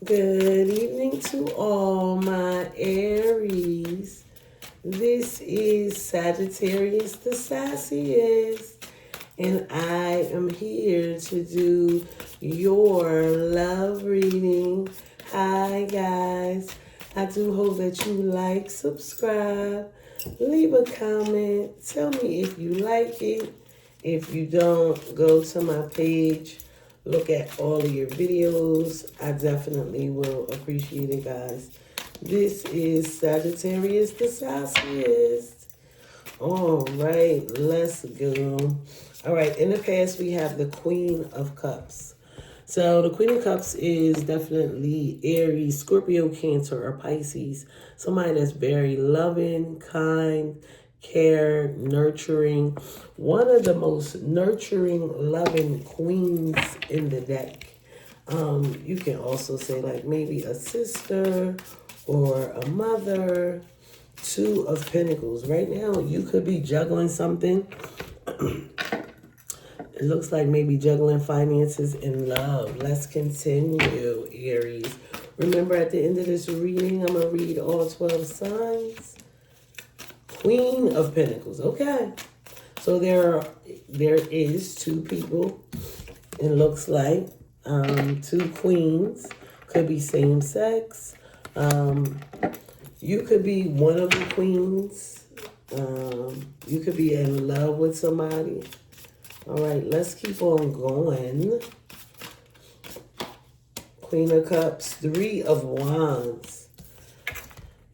Good evening to all my Aries. This is Sagittarius the Sassiest, and I am here to do your love reading. Hi, guys. I do hope that you like, subscribe, leave a comment, tell me if you like it. If you don't, go to my page. Look at all of your videos. I definitely will appreciate it, guys. This is Sagittarius the Sassiest. All right, let's go. All right, in the past, we have the Queen of Cups. So the Queen of Cups is definitely Aries, Scorpio, Cancer, or Pisces. Somebody that's very loving, kind, care, nurturing. One of the most nurturing, loving queens in the deck. You can also say like maybe a sister or a mother. Two of Pentacles. Right now, you could be juggling something. It looks like maybe juggling finances and love. Let's continue, Aries. Remember, at the end of this reading, I'm going to read all 12 signs. Queen of Pentacles. Okay. So there is two people. It looks like two queens. Could be same sex. You could be one of the queens. You could be in love with somebody. All right, let's keep on going. Queen of Cups, Three of Wands.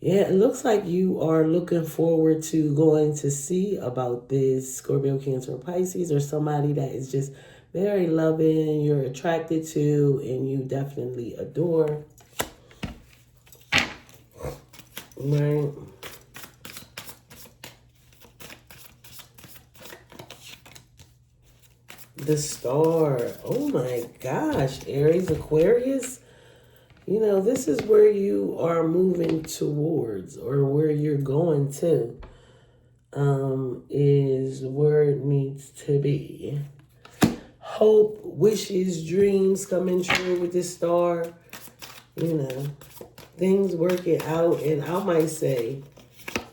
Yeah, it looks like you are looking forward to going to see about this Scorpio, Cancer, or Pisces, or somebody that is just very loving, you're attracted to, and you definitely adore. Right. The Star. Oh my gosh, Aries, Aquarius. You know, this is where you are moving towards, or where you're going to, is where it needs to be. Hope, wishes, dreams coming true with this star. You know, things working out. And I might say,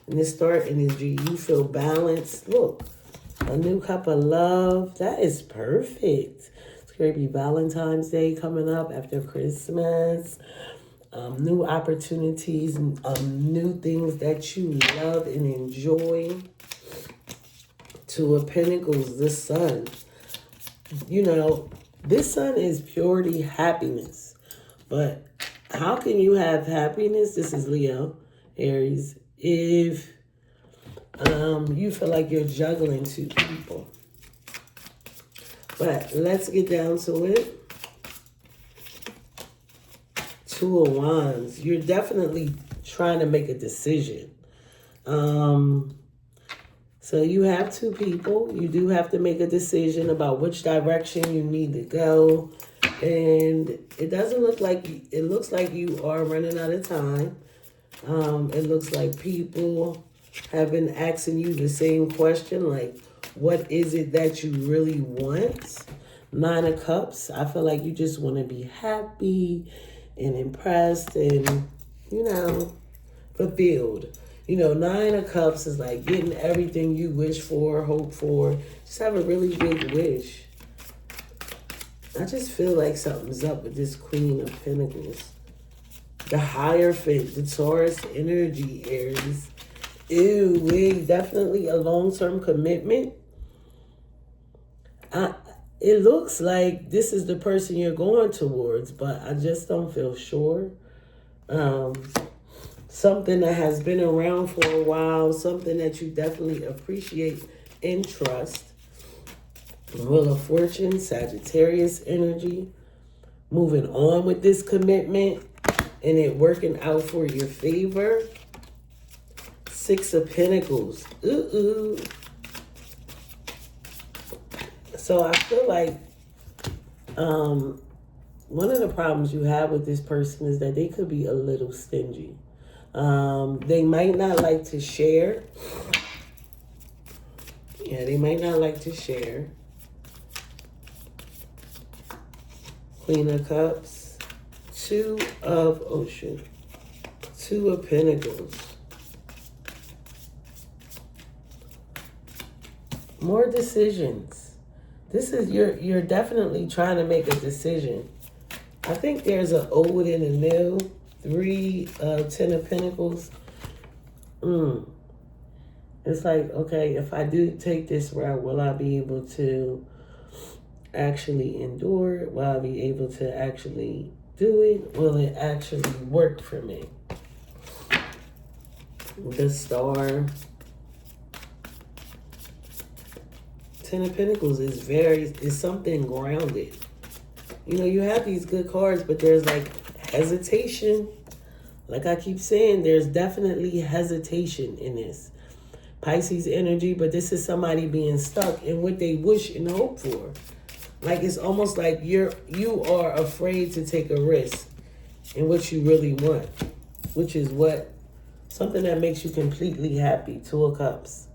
in this star energy, you feel balanced. Look, a new cup of love. That is perfect. It's going to be Valentine's Day coming up after Christmas. New opportunities, new things that you love and enjoy. Two of Pentacles, the Sun. You know, this Sun is purity happiness. But how can you have happiness? This is Leo, Aries, if you feel like you're juggling two people. But let's get down to it. Two of Wands. You're definitely trying to make a decision. So you have two people. You do have to make a decision about which direction you need to go. And it doesn't look like, it looks like you are running out of time. It looks like people have been asking you the same question, like, what is it that you really want? Nine of Cups. I feel like you just want to be happy and impressed and, you know, fulfilled. You know, Nine of Cups is like getting everything you wish for, hope for. Just have a really big wish. I just feel like something's up with this Queen of Pentacles. The Hierophant, the Taurus energy, Aries. Ew, definitely a long-term commitment. It looks like this is the person you're going towards, but I just don't feel sure. Something that has been around for a while, something that you definitely appreciate and trust. Wheel of Fortune, Sagittarius energy. Moving on with this commitment and it working out for your favor. Six of Pentacles. Ooh. So I feel like one of the problems you have with this person is that they could be a little stingy. They might not like to share. Yeah, they might not like to share. Queen of Cups, Two of Pentacles. More decisions. This is, you're definitely trying to make a decision. I think there's an old and a new. 3 of 10 of Pentacles. It's like, okay, if I do take this route, will I be able to actually endure it? Will I be able to actually do it? Will it actually work for me? The Star. 10 of Pentacles is something grounded. You know, you have these good cards, but there's like hesitation. Like I keep saying, there's definitely hesitation in this. Pisces energy, but this is somebody being stuck in what they wish and hope for. Like it's almost like you are afraid to take a risk in what you really want, which is what? Something that makes you completely happy. 2 of Cups.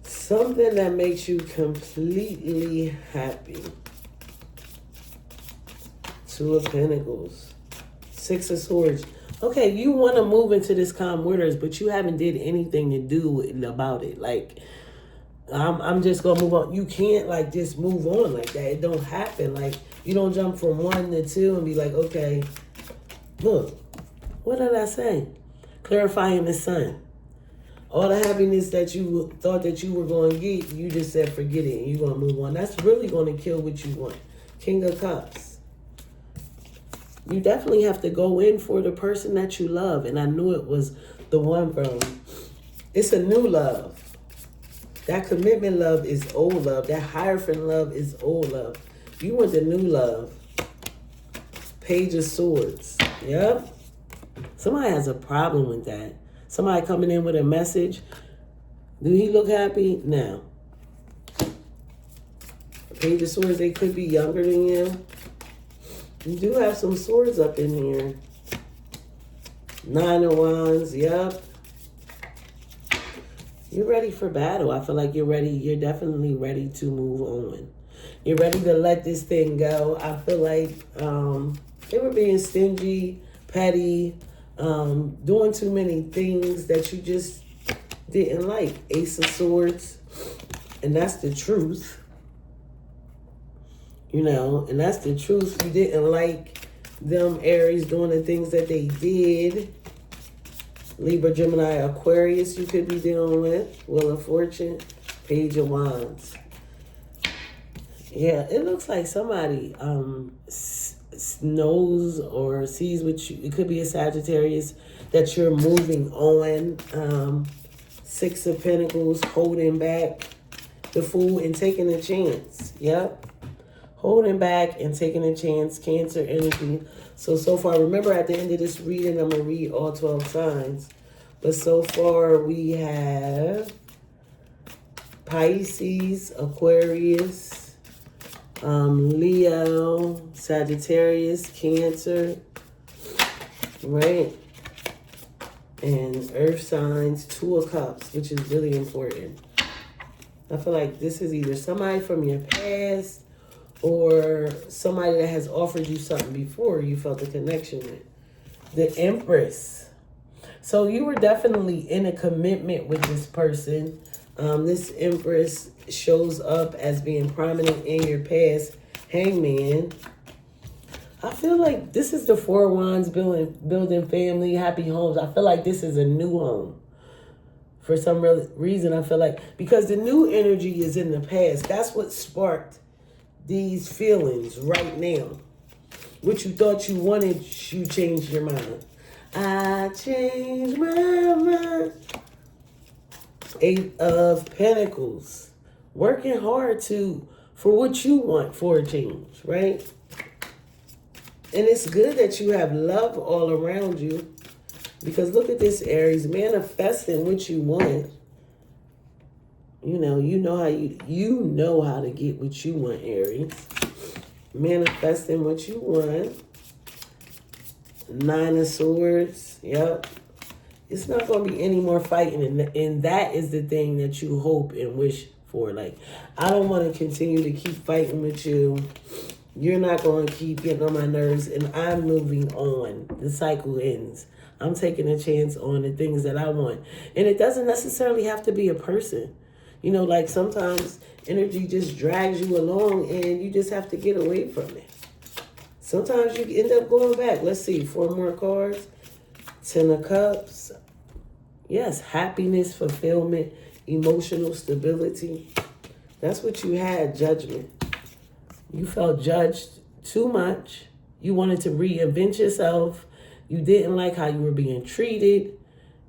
Something that makes you completely happy. 2 of Pentacles. 6 of Swords. Okay, you want to move into this calm waters, but you haven't did anything to do about it. Like, I'm just going to move on. You can't, like, just move on like that. It don't happen. Like, you don't jump from 1 to 2 and be like, okay, look, what did I say? Clarifying the sun. All the happiness that you thought that you were going to get, you just said forget it and you're going to move on. That's really going to kill what you want. King of Cups. You definitely have to go in for the person that you love. And I knew it was the one from, it's a new love. That commitment love is old love. That Hierophant love is old love. You want the new love. Page of Swords. Yep. Somebody has a problem with that. Somebody coming in with a message. Do he look happy? No. Page of Swords, they could be younger than you. You do have some swords up in here. 9 of Wands, yep. You're ready for battle. I feel like you're ready. You're definitely ready to move on. You're ready to let this thing go. I feel like they were being stingy, petty, doing too many things that you just didn't like. Ace of Swords. And that's the truth. You know, and that's the truth. You didn't like them Aries doing the things that they did. Libra, Gemini, Aquarius you could be dealing with. Wheel of Fortune. Page of Wands. Yeah, it looks like somebody knows or sees what you... It could be a Sagittarius that you're moving on. 6 of Pentacles, holding back. The Fool and taking a chance. Yep. Holding back and taking a chance. Cancer energy. So far, remember at the end of this reading, I'm going to read all 12 signs. But so far, we have Pisces, Aquarius, Leo, Sagittarius, Cancer, right? And Earth signs, 2 of Cups, which is really important. I feel like this is either somebody from your past or somebody that has offered you something before you felt a connection with. The Empress. So you were definitely in a commitment with this person. This Empress shows up as being prominent in your past. Hangman. I feel like this is the 4 of Wands, building family, happy homes. I feel like this is a new home. For some reason, I feel like, because the new energy is in the past. That's what sparked these feelings right now. What you thought you wanted, you changed your mind. I changed my mind. 8 of Pentacles. Working hard for what you want for a change, right? And it's good that you have love all around you. Because look at this, Aries, manifesting what you want. You know how to get what you want, Aries. Manifesting what you want. 9 of Swords. Yep. It's not going to be any more fighting. And that is the thing that you hope and wish for. Like, I don't want to continue to keep fighting with you. You're not going to keep getting on my nerves, and I'm moving on. The cycle ends. I'm taking a chance on the things that I want. And it doesn't necessarily have to be a person. You know, like sometimes energy just drags you along and you just have to get away from it. Sometimes you end up going back. Let's see, 4 more cards. 10 of Cups. Yes, happiness, fulfillment, emotional stability. That's what you had, judgment. You felt judged too much. You wanted to reinvent yourself. You didn't like how you were being treated.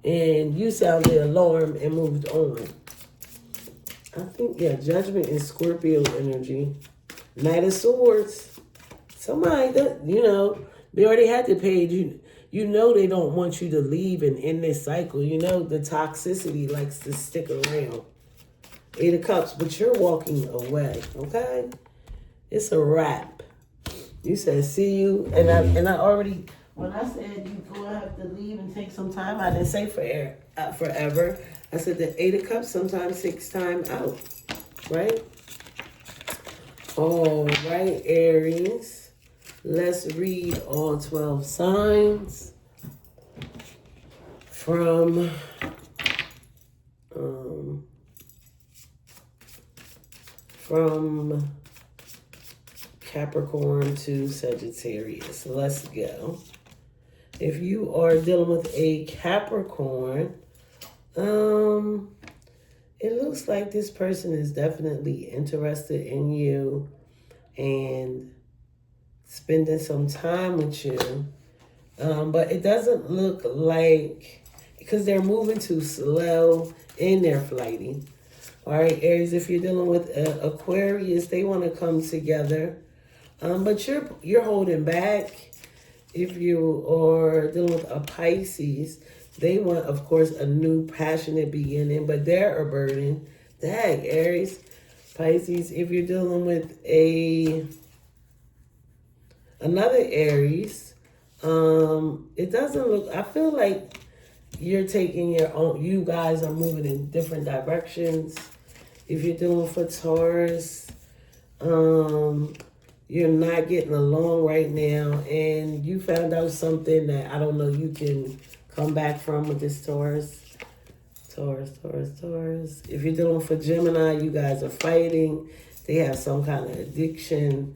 And you sounded alarmed and moved on. I think, yeah, judgment is Scorpio energy. Knight of Swords. Somebody that, you know, they already had the page. You know they don't want you to leave and end this cycle. You know the toxicity likes to stick around. 8 of Cups, but you're walking away, okay? It's a wrap. You said see you, and I already, when I said you're going to have to leave and take some time, I didn't say forever. I said the 8 of Cups sometimes takes time out, right? All right, Aries. Let's read all 12 signs from Capricorn to Sagittarius. Let's go. If you are dealing with a Capricorn, it looks like this person is definitely interested in you and spending some time with you. But it doesn't look like, because they're moving too slow and they're flighty. All right, Aries, if you're dealing with Aquarius, they want to come together. But you're holding back. If you are dealing with a Pisces, they want, of course, a new passionate beginning, but they're a burden. Dang, Aries. Pisces, if you're dealing with another Aries, it doesn't look, I feel like you're taking your own, you guys are moving in different directions. If you're dealing with a Taurus, you're not getting along right now, and you found out something that I don't know you can come back from with this Taurus. Taurus. If you're dealing with a Gemini, you guys are fighting. They have some kind of addiction,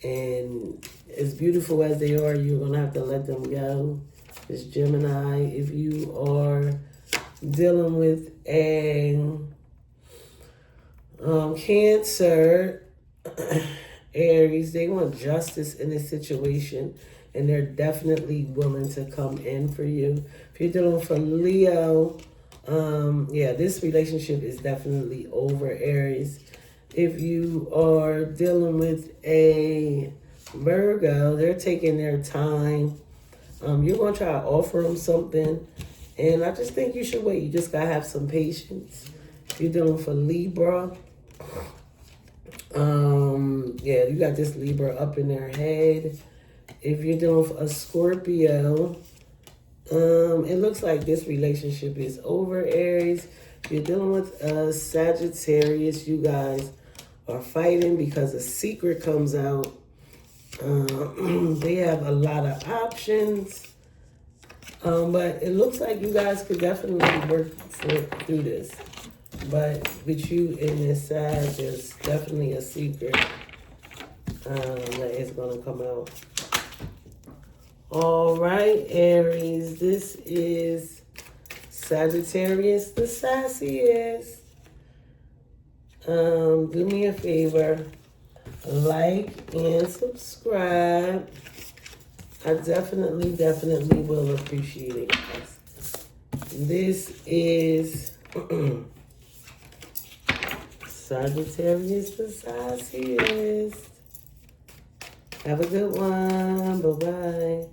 and as beautiful as they are, you're going to have to let them go. It's Gemini. If you are dealing with a Cancer, Aries, they want justice in this situation, and they're definitely willing to come in for you. If you're dealing with a Leo, yeah, this relationship is definitely over, Aries. If you are dealing with a Virgo, they're taking their time. You're going to try to offer them something, and I just think you should wait. You just got to have some patience. If you're dealing with a Libra, yeah, you got this Libra up in their head. If you're dealing with a Scorpio, it looks like this relationship is over, Aries. If you're dealing with a Sagittarius, you guys are fighting because a secret comes out. They have a lot of options, but it looks like you guys could definitely work through this. But with you in this side, there's definitely a secret that is going to come out. All right, Aries, this is Sagittarius, the sassiest. Do me a favor, like and subscribe. I definitely will appreciate it, guys. This is Sagittarius, the sassiest. Have a good one. Bye-bye.